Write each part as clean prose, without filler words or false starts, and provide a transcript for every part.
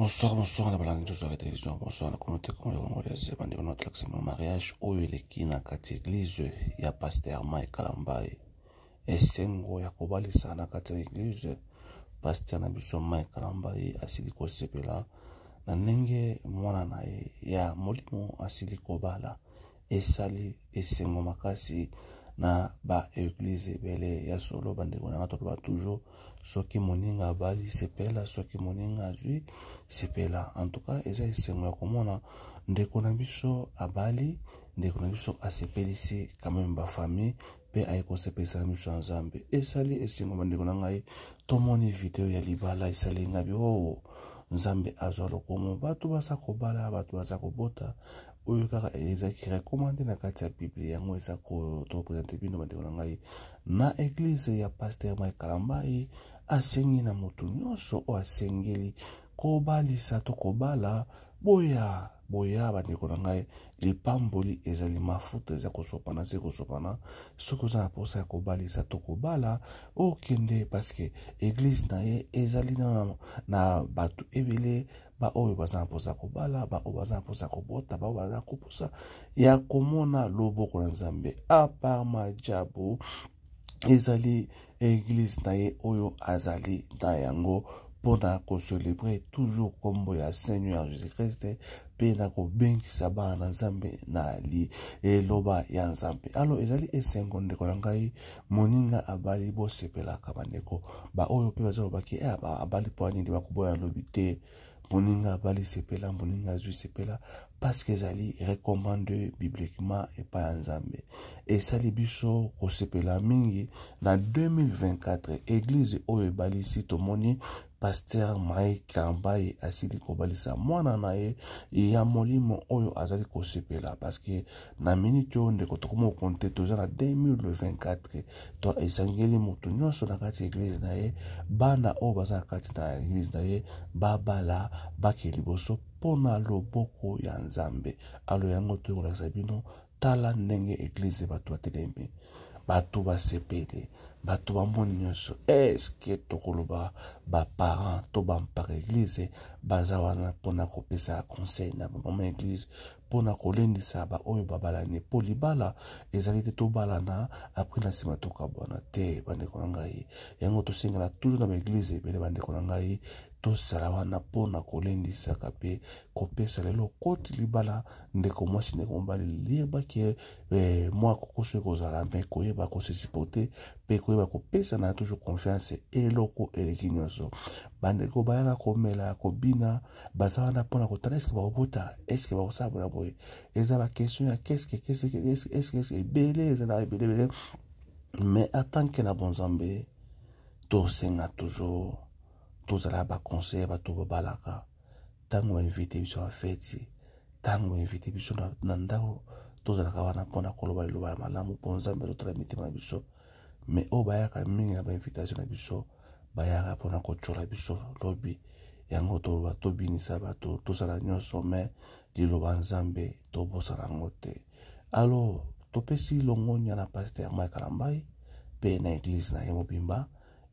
Bonsoir, la balade de la télévision, bonsoir, la communauté congolaise, bandit notre accès au mariage, où il est qui n'a qu'à l'église, il y a pasteur Mike Kalambaye, et Sengo Yakobali Sana qu'à l'église, pasteur Nabiso Mike Kalambaye, Asiliko Sepela, na nenge mwana nae, ya molimo Asiliko Bala, et Sali, et Sengo Makasi, na ba église bele ya solo bande kona ba toujours soki moninga bali sepela soki moninga zui sepela en tout cas eza esengo ya komona ndeko na biso abali ndeko na biso asepelisi quand même ba famille pe ayeko sepelisa na biso nzambe esali esengo bandeko na ngai tomoni video ya libala esali ngabi o nzambe azwa lokomo bato basa kobala bato basa kobota oyo kaka ezaki recommandé na kati ya Bible yango eza ko to présenter bino bandeko na ngai na église ya pasteur Mike Kalambaye asengi na moto nyonso o asengeli kobalisa to kobala boya bandeko na ngai lipamboli ezali mafuta eza kosopana se kosopana soki oza na posa ya kobalisa to kobala okende parce que église na ye ezali na bato ebele ba oyo baza na posa kobala ba oyo baza na posa kobota ba oyo baza na posa ya komona loboko na nzambe apart majabu ezali église na ye oyo azali na yango pona ko célébrer toujours kombo ya Seigneur Jésus-Christ pe na ko bengisa bana nzambe na li eloba ya nzambe alo ezali esengo ndeko na ngai moninga abali bo sepela kabandeko ba oyo pe bazalo baki abali poani ndi bakuboya lobi te moninga abali sepela moninga zui sepela parce que ezali recommandé bibliquement et pas en nzambe esali biso ko sepela mingi na 2024 église oyo ebalisi tomoni pasteur Mike Kalambaye asili kobalisa mwana na ye ya molimo oyo azali kosepela parce que na minute oyo ndeko tokomo konte toza na 2024 to esangeli moto nyonso na kati ya église na ye bana oyo baza na kati na église na ye babala bake liboso pona loboko ya nzambe alo yango tokolakisa bino tala ndenge église bato batelemi bato basepele bato bamoni nyonso eske tokoloba baparent to bampaka église baza wana mpona kopesa conseil na bamama église mpona kolendisa ba oyo babalani po libala ezali te tobalana apres na nsima tokabwana te bandeko na ngai yango tosengela toujours na baeglize ebele bandeko na ngai tosala wana mpona kolendisaka mpe kopesa lelo koti libala ndeko mwasi ndeko mobali liyebaki mwa kokoso ekozala mpe koyeba kosesipote mpe koyeba kopesa na toujours confiance eloko eleki nyonso bandeko bayaka komela kobina baza wana mpona kotala eske bakobota eske bakosala bona boye eza bakestion ya eske ebele ezala ebele mais atanke na bonzambe tosenga toujours tozala baconseiller bato babalaka ntango bainvite biso na feti ntango bainvite biso na ndako tozalaka wana mpona koloba liloba ya malamu mpo nzambe azotala mitema na biso mais oyo bayaka mingi na bainvitation na biso bayaka mpona kotyola biso lobi yango toloba tobinisa bato tozala nyonso mais liloba nzambe tobosana yango te alo topesi longonya na pasteur Mike Kalambaye mpe na église na ye mobimba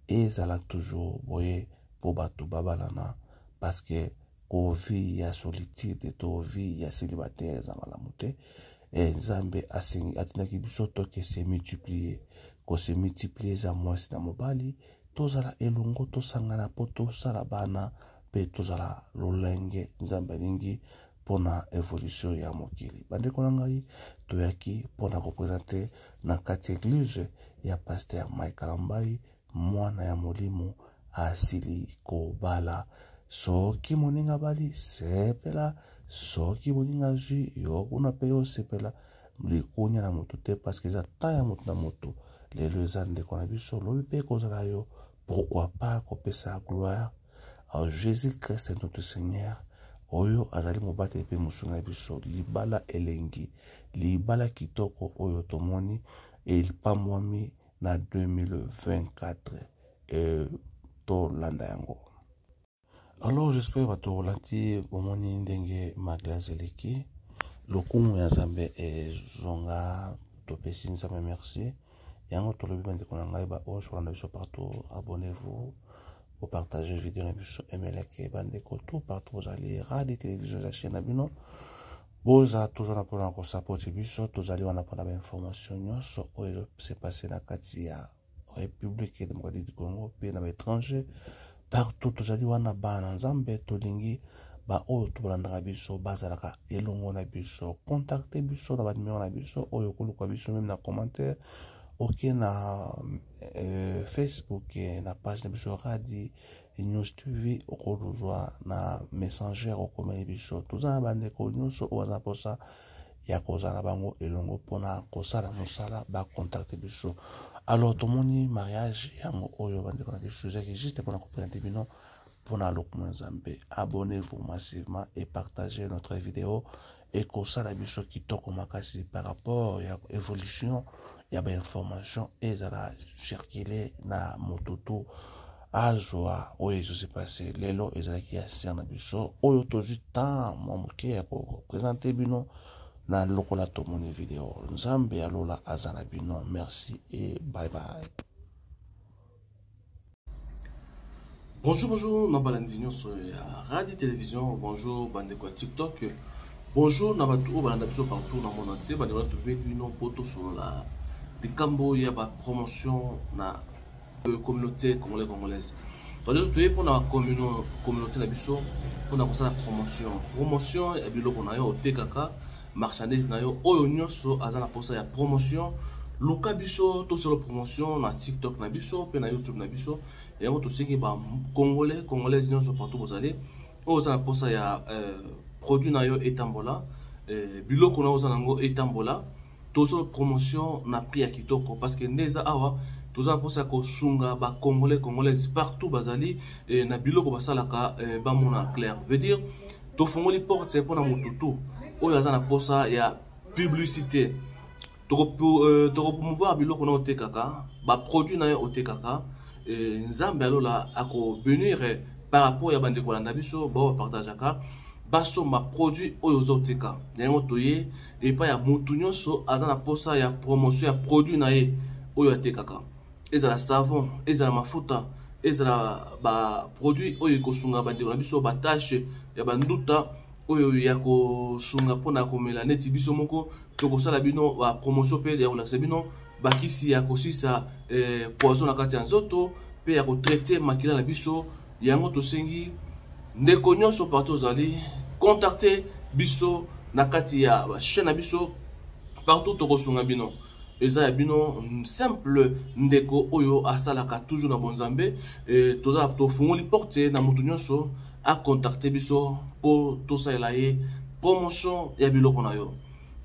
ezala toujours boye po bato babalana parce que ko vie ya solitude to vie ya célibataire eza malamu te nzambe atindaki biso toke se multiplier ko se multiplier eza mwasi na mobali tozala elongo tosangana po tosala bana mpe tozala lolenge nzambe alingi mpona évolution ya mokili bandeko na ngai toyaki mpona kopresente na kati église ya pasteur Mike Kalambaye mwana ya molimo asili kobala soki moninga bali sepela soki moninga zwi yo kuna pe yo sepela likunya na moto te parce que eza ta ya moto na moto lelo eza ndeko na biso lobi mpe kozala yo pourquoi pas kopesa gloire à Jésus-Christ notre Seigneur oyo azali mobate mpe mosunga na biso libala elengi libala kitoko oyo tomoni elipambwami na 2024 tolanda yango. Alors j'espère bato rolati omoni ndenge maglace eleki lokumu ya nzambe ezonga topesi nzambe merci yango tolobi bandeko na ngai ba oyo sokolanda biso partout abonnez-vous vous partagez vidéo na biso aimer like bandeko tout partout vous allez radio télévision la chaîne abino boza toujours na pona ko support biso tous allez wana pona ba information nyonso oyo se passé na kati ya République démocratique du Congo pe na étranger partout tous allez wana bana nzambe tolingi ba oyo tolandaka biso bazalaka elongo na biso contacter biso na ba numéro na biso oyo koluka biso même na commentaire ok na Facebook na page na biso radio News TV okoluzwa na messenger okomeli biso tozana bandeko nyonso oza posa ya kozala bango elongo pona kosala mosala ba contacter biso alors tomoni mariage yango oyo bandeko na biso zaki juste pona comprendre bino pona lokuma nzambe abonnez-vous massivement et partagez notre vidéo et kosala biso kitoko makasi par rapport ya évolution ya ba information ezala circuler na motutu azwa oyo se passé lelo ezalaki ya serna biso oyo tozi temps moke ya ko présenter bino na lokola tomoni vidéo nzambe alola azana bino merci et bye bye. Bonjour, Nabalandi Nyonso ya Radio Télévision, bonjour, bandeko TikTok, bonjour, Nabatou, Balandabiso partout dans le monde entier, bandeko trouver une photo sur la des cambo, il y a ba promotion na communauté congolaise. Donc, tu es pour la communauté Nabiso, pour la promotion, et bien, on a eu au TKK, marchandise, na yo, oyo nyonso, azana posa ya promotion. Luka biso to sur la promotion na TikTok na biso pe na YouTube na biso et on to siki ba congolais nyonso partout vous allez oza posa ya produit na yo etambola biloko na oza nango etambola to sur la promotion na prix ya kitoko parce que ndeza awa toza posa ko sunga ba congolais partout bazali na biloko basalaka ba mona clair veut dire to fongoli porte pour na mututu oyo azana posa ya publicité pour promouvoir biloko na otekaka ba produit na yo otekaka nzambe alola ako venir par rapport ya bande kolanda biso ba partageaka baso ma produit oyo zoteka yango toye et pas ya mutu nyonso azana posa ya promotion ya produit na ye oyo atekaka ezala savon ezala mafuta ezala ba produit oyo kosunga bande kolanda biso ba tâche ya banduta oyo ya kosunga pona komela neti biso moko tokosala bino ba promotion pe ya kolakisa bino bakisi ya kosisa poison na kati ya nzoto pe ya kotraite makila na biso yango tosengi ndeko nyonso partout ozali contacter biso na kati ya chaîne na biso partout tokosunga bino eza ya bino simple ndeko oyo asalaka toujours na bonzambe toza tofungoli porte na mutu nyonso a contacter biso pour tout ça là promotion ya biloko na yo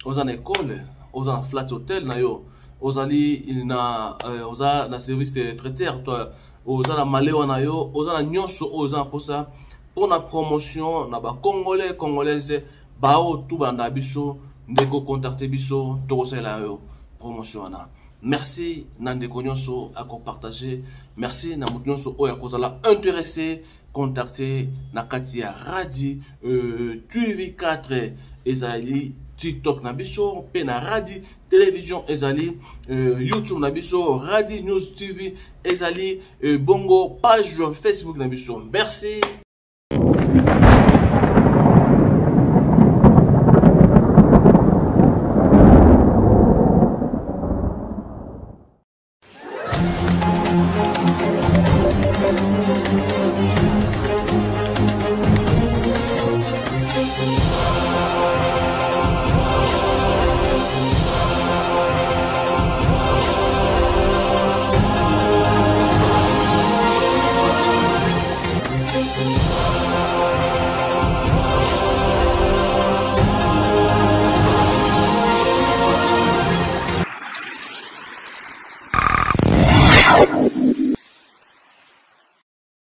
oza na école oza na flat hotel na yo ozali na oza na service de traiteur toi oza na malewa na yo oza na nyonso oza posa pour na promotion na ba congolaise ba o tout banda biso ndeko contacter biso to ça là yo promotion na merci na ndeko nyonso à partager merci na mutu nyonso oya kozala intéressé contacter na katia radio TV4 ezali TikTok na biso pe na radio télévision ezali YouTube na biso radio News TV ezali bongo page Facebook na biso merci.